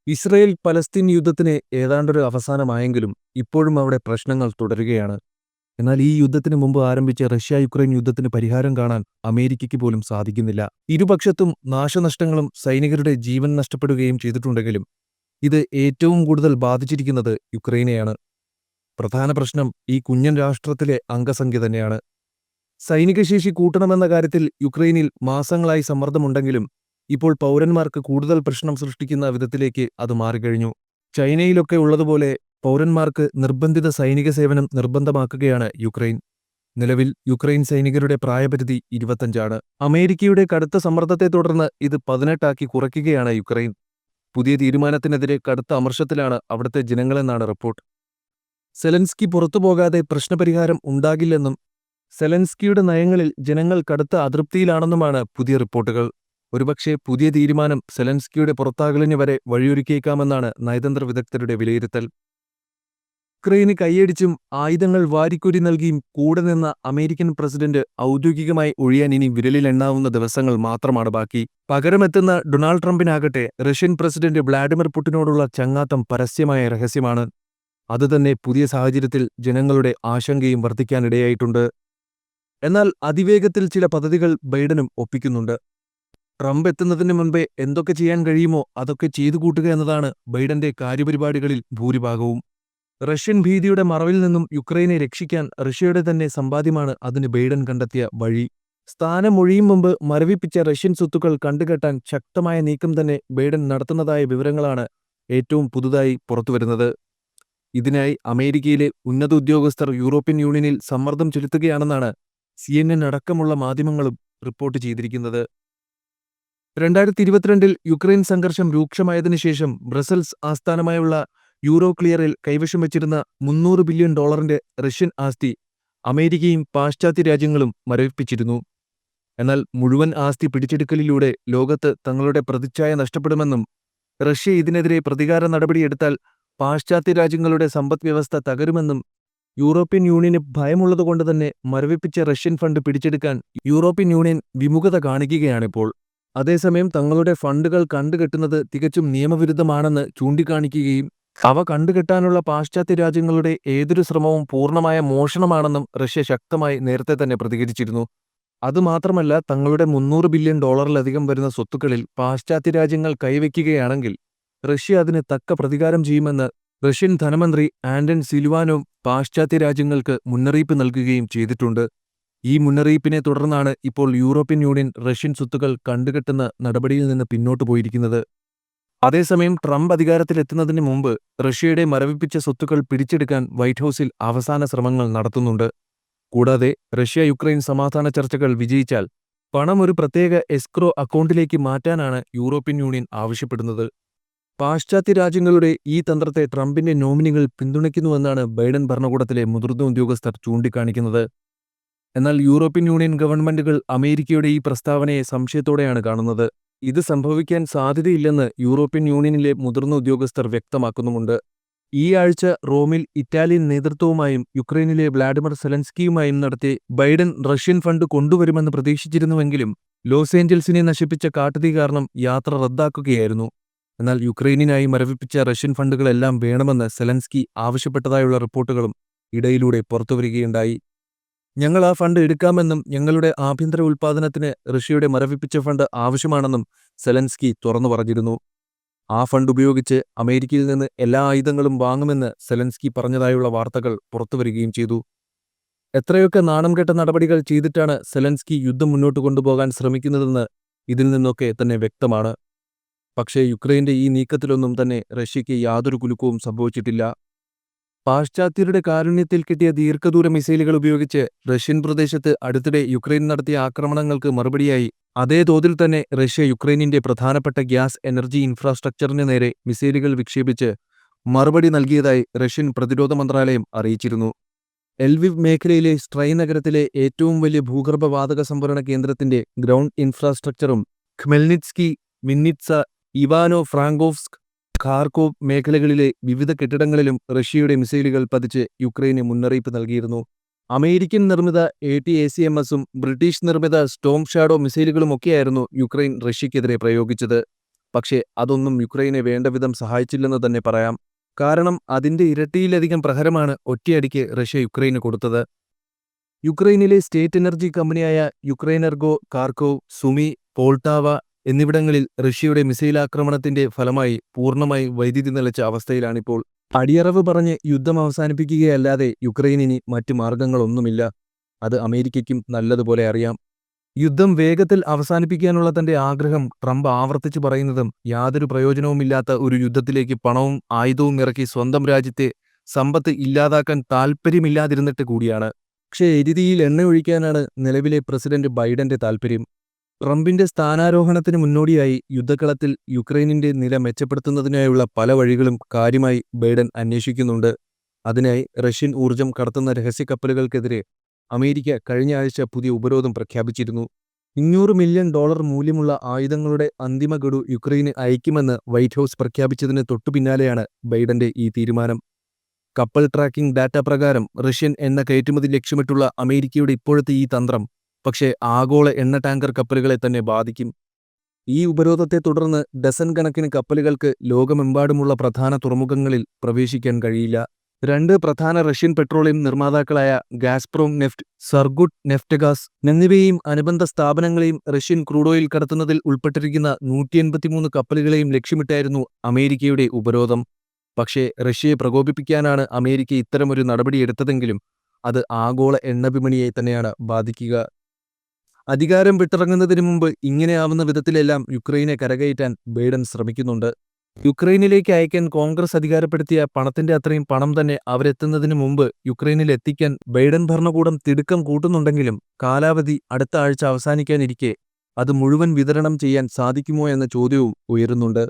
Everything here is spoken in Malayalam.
ഇസ്രയേൽ പലസ്തീൻ യുദ്ധത്തിന് ഏതാണ്ടൊരു അവസാനമായെങ്കിലും ഇപ്പോഴും അവിടെ പ്രശ്നങ്ങൾ തുടരുകയാണ്. എന്നാൽ ഈ യുദ്ധത്തിന് മുമ്പ് ആരംഭിച്ച റഷ്യ-യുക്രൈൻ യുദ്ധത്തിന് പരിഹാരം കാണാൻ അമേരിക്കയ്ക്ക് പോലും സാധിക്കുന്നില്ല. ഇരുപക്ഷത്തും നാശനഷ്ടങ്ങളും സൈനികരുടെ ജീവൻ നഷ്ടപ്പെടുകയും ചെയ്തിട്ടുണ്ടെങ്കിലും ഇത് ഏറ്റവും കൂടുതൽ ബാധിച്ചിരിക്കുന്നത് യുക്രൈനെയാണ്. പ്രധാന പ്രശ്നം ഈ കുഞ്ഞൻ രാഷ്ട്രത്തിലെ അംഗസംഖ്യ തന്നെയാണ്. സൈനികശേഷി കൂട്ടണമെന്ന കാര്യത്തിൽ യുക്രൈനിൽ മാസങ്ങളായി സമ്മർദ്ദമുണ്ടെങ്കിലും ഇപ്പോൾ പൗരന്മാർക്ക് കൂടുതൽ പ്രശ്നം സൃഷ്ടിക്കുന്ന വിധത്തിലേക്ക് അത് മാറിക്കഴിഞ്ഞു. ചൈനയിലൊക്കെ ഉള്ളതുപോലെ പൗരന്മാർക്ക് നിർബന്ധിത സൈനിക സേവനം നിർബന്ധമാക്കുകയാണ് യുക്രൈൻ. നിലവിൽ യുക്രൈൻ സൈനികരുടെ പ്രായപരിധി 25 അമേരിക്കയുടെ കടുത്ത സമ്മർദ്ദത്തെ തുടർന്ന് ഇത് 18 കുറയ്ക്കുകയാണ് യുക്രൈൻ. പുതിയ തീരുമാനത്തിനെതിരെ കടുത്ത അമർഷത്തിലാണ് അവിടുത്തെ ജനങ്ങളെന്നാണ് റിപ്പോർട്ട്. സെലൻസ്കി പുറത്തുപോകാതെ പ്രശ്നപരിഹാരം ഉണ്ടാകില്ലെന്നും സെലൻസ്കിയുടെ നയങ്ങളിൽ ജനങ്ങൾ കടുത്ത അതൃപ്തിയിലാണെന്നുമാണ് പുതിയ റിപ്പോർട്ടുകൾ. ഒരുപക്ഷെ പുതിയ തീരുമാനം സെലൻസ്കിയുടെ പുറത്താകലിന് വരെ വഴിയൊരുക്കിയേക്കാമെന്നാണ് നയതന്ത്ര വിദഗ്ധരുടെ വിലയിരുത്തൽ. യുക്രൈന് കൈയടിച്ചും ആയുധങ്ങൾ വാരിക്കോരി നൽകിയും കൂടെ നിന്ന അമേരിക്കൻ പ്രസിഡന്റ് ഔദ്യോഗികമായി ഒഴിയാൻ ഇനി വിരലിലെണ്ണാവുന്ന ദിവസങ്ങൾ മാത്രമാണ് ബാക്കി. പകരമെത്തുന്ന ഡൊണാൾഡ് ട്രംപിനാകട്ടെ റഷ്യൻ പ്രസിഡന്റ് വ്ളാഡിമിർ പുടിനോടുള്ള ചങ്ങാത്തം പരസ്യമായ രഹസ്യമാണ്. അതുതന്നെ പുതിയ സാഹചര്യത്തിൽ ജനങ്ങളുടെ ആശങ്കയും വർദ്ധിക്കാനിടയായിട്ടുണ്ട്. എന്നാൽ അതിവേഗത്തിൽ ചില പദ്ധതികൾ ബൈഡനും ഒപ്പിക്കുന്നുണ്ട്. ട്രംപ് എത്തുന്നതിന് മുൻപേ എന്തൊക്കെ ചെയ്യാൻ കഴിയുമോ അതൊക്കെ ചെയ്തു കൂട്ടുക എന്നതാണ് ബൈഡന്റെ കാര്യപരിപാടികളിൽ ഭൂരിഭാഗവും. റഷ്യൻ ഭീതിയുടെ മറവിൽ നിന്നും യുക്രൈനെ രക്ഷിക്കാൻ റഷ്യയുടെ തന്നെ സമ്പാദ്യമാണ് അതിന് ബൈഡൻ കണ്ടെത്തിയ വഴി. സ്ഥാനമൊഴിയും മുമ്പ് മരവിപ്പിച്ച റഷ്യൻ സ്വത്തുക്കൾ കണ്ടുകെട്ടാൻ ശക്തമായ നീക്കം തന്നെ ബൈഡൻ നടത്തുന്നതായ വിവരങ്ങളാണ് ഏറ്റവും പുതുതായി പുറത്തുവരുന്നത്. ഇതിനായി അമേരിക്കയിലെ ഉന്നത ഉദ്യോഗസ്ഥർ യൂറോപ്യൻ യൂണിയനിൽ സമ്മർദ്ദം ചെലുത്തുകയാണെന്നാണ് CNN അടക്കമുള്ള മാധ്യമങ്ങളും റിപ്പോർട്ട് ചെയ്തിരിക്കുന്നത്. 2022 യുക്രൈൻ സംഘർഷം രൂക്ഷമായതിനു ശേഷം ബ്രസൽസ് ആസ്ഥാനമായുള്ള യൂറോക്ലിയറിൽ കൈവശം വച്ചിരുന്ന $300 ബില്യൺ റഷ്യൻ ആസ്തി അമേരിക്കയും പാശ്ചാത്യ രാജ്യങ്ങളും മരവിപ്പിച്ചിരുന്നു. എന്നാൽ മുഴുവൻ ആസ്തി പിടിച്ചെടുക്കലിലൂടെ ലോകത്ത് തങ്ങളുടെ പ്രതിച്ഛായ നഷ്ടപ്പെടുമെന്നും റഷ്യ ഇതിനെതിരെ പ്രതികാര നടപടിയെടുത്താൽ പാശ്ചാത്യ രാജ്യങ്ങളുടെ സമ്പദ്വ്യവസ്ഥ തകരുമെന്നും യൂറോപ്യൻ യൂണിയന് ഭയമുള്ളതുകൊണ്ട് തന്നെ മരവിപ്പിച്ച റഷ്യൻ ഫണ്ട് പിടിച്ചെടുക്കാൻ യൂറോപ്യൻ യൂണിയൻ വിമുഖത കാണിക്കുകയാണിപ്പോൾ. അതേസമയം തങ്ങളുടെ ഫണ്ടുകൾ കണ്ടുകെട്ടുന്നത് തികച്ചും നിയമവിരുദ്ധമാണെന്ന് ചൂണ്ടിക്കാണിക്കുകയും അവ കണ്ടുകെട്ടാനുള്ള പാശ്ചാത്യ രാജ്യങ്ങളുടെ ഏതൊരു ശ്രമവും പൂർണ്ണമായ മോഷണമാണെന്നും റഷ്യ ശക്തമായി നേരത്തെ തന്നെ പ്രതികരിച്ചിരുന്നു. അതുമാത്രമല്ല, തങ്ങളുടെ $300 ബില്യൺ വരുന്ന സ്വത്തുക്കളിൽ പാശ്ചാത്യ രാജ്യങ്ങൾ കൈവയ്ക്കുകയാണെങ്കിൽ റഷ്യ അതിന് തക്ക പ്രതികാരം ചെയ്യുമെന്ന് റഷ്യൻ ധനമന്ത്രി ആന്റൺ സിലുവാനോവ് പാശ്ചാത്യ രാജ്യങ്ങൾക്ക് മുന്നറിയിപ്പ് നൽകുകയും ചെയ്തിട്ടുണ്ട്. ഈ മുന്നറിയിപ്പിനെ തുടർന്നാണ് ഇപ്പോൾ യൂറോപ്യൻ യൂണിയൻ റഷ്യൻ സ്വത്തുക്കൾ കണ്ടുകെട്ടുന്ന നടപടിയിൽ നിന്ന് പിന്നോട്ടു പോയിരിക്കുന്നത്. അതേസമയം ട്രംപ് അധികാരത്തിലെത്തുന്നതിന് മുമ്പ് റഷ്യയുടെ മരവിപ്പിച്ച സ്വത്തുക്കൾ പിടിച്ചെടുക്കാൻ വൈറ്റ് ഹൌസിൽ അവസാന ശ്രമങ്ങൾ നടത്തുന്നുണ്ട്. കൂടാതെ റഷ്യ യുക്രൈൻ സമാധാന ചർച്ചകൾ വിജയിച്ചാൽ പണം ഒരു പ്രത്യേക എസ്ക്രോ അക്കൗണ്ടിലേക്ക് മാറ്റാനാണ് യൂറോപ്യൻ യൂണിയൻ ആവശ്യപ്പെടുന്നത്. പാശ്ചാത്യ രാജ്യങ്ങളുടെ ഈ തന്ത്രത്തെ ട്രംപിന്റെ നോമിനികൾ പിന്തുണയ്ക്കുന്നുവെന്നാണ് ബൈഡൻ ഭരണകൂടത്തിലെ മുതിർന്ന ഉദ്യോഗസ്ഥർ ചൂണ്ടിക്കാണിക്കുന്നത്. എന്നാൽ യൂറോപ്യൻ യൂണിയൻ ഗവൺമെന്റുകൾ അമേരിക്കയുടെ ഈ പ്രസ്താവനയെ സംശയത്തോടെയാണ് കാണുന്നത്. ഇത് സംഭവിക്കാൻ സാധ്യതയില്ലെന്ന് യൂറോപ്യൻ യൂണിയനിലെ മുതിർന്ന ഉദ്യോഗസ്ഥർ വ്യക്തമാക്കുന്നുമുണ്ട്. ഈ ആഴ്ച റോമിൽ ഇറ്റാലിയൻ നേതൃത്വവുമായും യുക്രൈനിലെ വ്ളാഡിമിർ സെലൻസ്കിയുമായും നടത്തി ബൈഡൻ റഷ്യൻ ഫണ്ട് കൊണ്ടുവരുമെന്ന് പ്രതീക്ഷിച്ചിരുന്നുവെങ്കിലും ലോസ് ഏഞ്ചൽസിനെ നശിപ്പിച്ച കാട്ടുതീ കാരണം യാത്ര റദ്ദാക്കുകയായിരുന്നു. എന്നാൽ യുക്രൈനിനായി മരവിപ്പിച്ച റഷ്യൻ ഫണ്ടുകളെല്ലാം വേണമെന്ന് സെലൻസ്കി ആവശ്യപ്പെട്ടതായുള്ള റിപ്പോർട്ടുകളും ഇടയിലൂടെ പുറത്തുവരികയുണ്ടായി. ഞങ്ങൾ ആ ഫണ്ട് എടുക്കാമെന്നും ഞങ്ങളുടെ ആഭ്യന്തര ഉൽപ്പാദനത്തിന് റഷ്യയുടെ മരവിപ്പിച്ച ഫണ്ട് ആവശ്യമാണെന്നും സെലൻസ്കി തുറന്നു പറഞ്ഞിരുന്നു. ആ ഫണ്ട് ഉപയോഗിച്ച് അമേരിക്കയിൽ നിന്ന് എല്ലാ ആയുധങ്ങളും വാങ്ങുമെന്ന് സെലൻസ്കി പറഞ്ഞതായുള്ള വാർത്തകൾ പുറത്തുവരികയും ചെയ്തു. എത്രയൊക്കെ നാണംകെട്ട നടപടികൾ ചെയ്തിട്ടാണ് സെലൻസ്കി യുദ്ധം മുന്നോട്ട് കൊണ്ടുപോകാൻ ശ്രമിക്കുന്നതെന്ന് ഇതിൽ നിന്നൊക്കെ തന്നെ വ്യക്തമാണ്. പക്ഷേ യുക്രൈന്റെ ഈ നീക്കത്തിലൊന്നും തന്നെ റഷ്യയ്ക്ക് യാതൊരു കുലുക്കവും സംഭവിച്ചിട്ടില്ല. പാശ്ചാത്യരുടെ കാരുണ്യത്തിൽ കിട്ടിയ ദീർഘദൂര മിസൈലുകൾ ഉപയോഗിച്ച് റഷ്യൻ പ്രദേശത്ത് അടുത്തിടെ യുക്രൈൻ നടത്തിയ ആക്രമണങ്ങൾക്ക് മറുപടിയായി അതേ തോതിൽ തന്നെ റഷ്യ യുക്രൈനിന്റെ പ്രധാനപ്പെട്ട ഗ്യാസ് എനർജി ഇൻഫ്രാസ്ട്രക്ചറിന് നേരെ മിസൈലുകൾ വിക്ഷേപിച്ച് മറുപടി നൽകിയതായി റഷ്യൻ പ്രതിരോധ മന്ത്രാലയം അറിയിച്ചിരുന്നു. എൽവിവ് മേഖലയിലെ സ്ട്രൈ നഗരത്തിലെ ഏറ്റവും വലിയ ഭൂഗർഭ വാതക സംഭരണ കേന്ദ്രത്തിന്റെ ഗ്രൗണ്ട് ഇൻഫ്രാസ്ട്രക്ചറും ഖ്മെൽനിത്സ്കി, വിന്നിറ്റ്സ, ഇവാനോ ഫ്രാങ്കോവ്സ്ക്, ഖാർക്കോവ് മേഖലകളിലെ വിവിധ കെട്ടിടങ്ങളിലും റഷ്യയുടെ മിസൈലുകൾ പതിച്ച് യുക്രൈന് മുന്നറിയിപ്പ് നൽകിയിരുന്നു. അമേരിക്കൻ നിർമ്മിത ATACMS-ഉം ബ്രിട്ടീഷ് നിർമ്മിത സ്റ്റോം ഷാഡോ മിസൈലുകളുമൊക്കെയായിരുന്നു യുക്രൈൻ റഷ്യയ്ക്കെതിരെ പ്രയോഗിച്ചത്. പക്ഷേ അതൊന്നും യുക്രൈനെ വേണ്ടവിധം സഹായിച്ചില്ലെന്ന് തന്നെ പറയാം. കാരണം അതിന്റെ ഇരട്ടിയിലധികം പ്രഹരമാണ് ഒറ്റയടിക്ക് റഷ്യ യുക്രൈന് കൊടുത്തത്. യുക്രൈനിലെ സ്റ്റേറ്റ് എനർജി കമ്പനിയായ യുക്രൈനെർഗോ ഖാർക്കോവ്, സുമി, പോൾട്ടാവ എന്നിവിടങ്ങളിൽ റഷ്യയുടെ മിസൈലാക്രമണത്തിന്റെ ഫലമായി പൂർണ്ണമായി വൈദ്യുതി നിലച്ച അവസ്ഥയിലാണിപ്പോൾ. അടിയറവ് പറഞ്ഞ് യുദ്ധം അവസാനിപ്പിക്കുകയല്ലാതെ യുക്രൈനിന് മറ്റു മാർഗങ്ങളൊന്നുമില്ല. അത് അമേരിക്കയ്ക്കും നല്ലതുപോലെ അറിയാം. യുദ്ധം വേഗത്തിൽ അവസാനിപ്പിക്കാനുള്ള തന്റെ ആഗ്രഹം ട്രംപ് ആവർത്തിച്ചു പറയുന്നതും യാതൊരു പ്രയോജനവുമില്ലാത്ത ഒരു യുദ്ധത്തിലേക്ക് പണവും ആയുധവും ഇറക്കി സ്വന്തം രാജ്യത്തെ സമ്പത്ത് ഇല്ലാതാക്കാൻ താൽപ്പര്യമില്ലാതിരുന്നിട്ട് കൂടിയാണ്. പക്ഷേ എരുതിയിൽ എണ്ണയൊഴിക്കാനാണ് നിലവിലെ പ്രസിഡന്റ് ബൈഡന്റെ താൽപ്പര്യം. ട്രംപിന്റെ സ്ഥാനാരോഹണത്തിന് മുന്നോടിയായി യുദ്ധക്കളത്തിൽ യുക്രൈനിന്റെ നില മെച്ചപ്പെടുത്തുന്നതിനായുള്ള പല വഴികളും കാര്യമായി ബൈഡൻ അന്വേഷിക്കുന്നുണ്ട്. അതിനായി റഷ്യൻ ഊർജ്ജം കടത്തുന്ന രഹസ്യക്കപ്പലുകൾക്കെതിരെ അമേരിക്ക കഴിഞ്ഞ ആഴ്ച പുതിയ ഉപരോധം പ്രഖ്യാപിച്ചിരുന്നു. $500 മില്യൺ മൂല്യമുള്ള ആയുധങ്ങളുടെ അന്തിമ ഗഡു യുക്രൈന് അയക്കുമെന്ന് വൈറ്റ് ഹൗസ് പ്രഖ്യാപിച്ചതിന് തൊട്ടുപിന്നാലെയാണ് ബൈഡന്റെ ഈ തീരുമാനം. കപ്പൽ ട്രാക്കിംഗ് ഡാറ്റ പ്രകാരം റഷ്യൻ എണ്ണ കയറ്റുമതി ലക്ഷ്യമിട്ടുള്ള അമേരിക്കയുടെ ഇപ്പോഴത്തെ ഈ തന്ത്രം പക്ഷേ ആഗോള എണ്ണ ടാങ്കർ കപ്പലുകളെ തന്നെ ബാധിക്കും. ഈ ഉപരോധത്തെ തുടർന്ന് ഡസൻ കണക്കിന് കപ്പലുകൾക്ക് ലോകമെമ്പാടുമുള്ള പ്രധാന തുറമുഖങ്ങളിൽ പ്രവേശിക്കാൻ കഴിയില്ല. 2 പ്രധാന റഷ്യൻ പെട്രോളിയം നിർമ്മാതാക്കളായ ഗാസ്പ്രോം നെഫ്റ്റ്, സർഗുട്ട് നെഫ്റ്റഗാസ് എന്നിവയെയും അനുബന്ധ സ്ഥാപനങ്ങളെയും റഷ്യൻ ക്രൂഡ് ഓയിൽ കടത്തുന്നതിൽ ഉൾപ്പെട്ടിരിക്കുന്ന 183 കപ്പലുകളെയും ലക്ഷ്യമിട്ടായിരുന്നു അമേരിക്കയുടെ ഉപരോധം. പക്ഷേ റഷ്യയെ പ്രകോപിപ്പിക്കാനാണ് അമേരിക്ക ഇത്തരമൊരു നടപടിയെടുത്തതെങ്കിലും അത് ആഗോള എണ്ണവിപണിയെ തന്നെയാണ് ബാധിക്കുക. അധികാരം വിട്ടിറങ്ങുന്നതിന് മുമ്പ് ഇങ്ങനെയാവുന്ന വിധത്തിലെല്ലാം യുക്രൈനെ കരകയറ്റാൻ ബൈഡൻ ശ്രമിക്കുന്നുണ്ട്. യുക്രൈനിലേക്ക് അയക്കാൻ കോൺഗ്രസ് അധികാരപ്പെടുത്തിയ പണത്തിന്റെ അത്രയും പണം തന്നെ അവരെത്തുന്നതിന് മുമ്പ് യുക്രൈനിൽ എത്തിക്കാൻ ബൈഡൻ ഭരണകൂടം തിടുക്കം കൂട്ടുന്നുണ്ടെങ്കിലും കാലാവധി അടുത്ത ആഴ്ച അവസാനിക്കാനിരിക്കെ അത് മുഴുവൻ വിതരണം ചെയ്യാൻ സാധിക്കുമോ എന്ന ചോദ്യവും ഉയരുന്നുണ്ട്.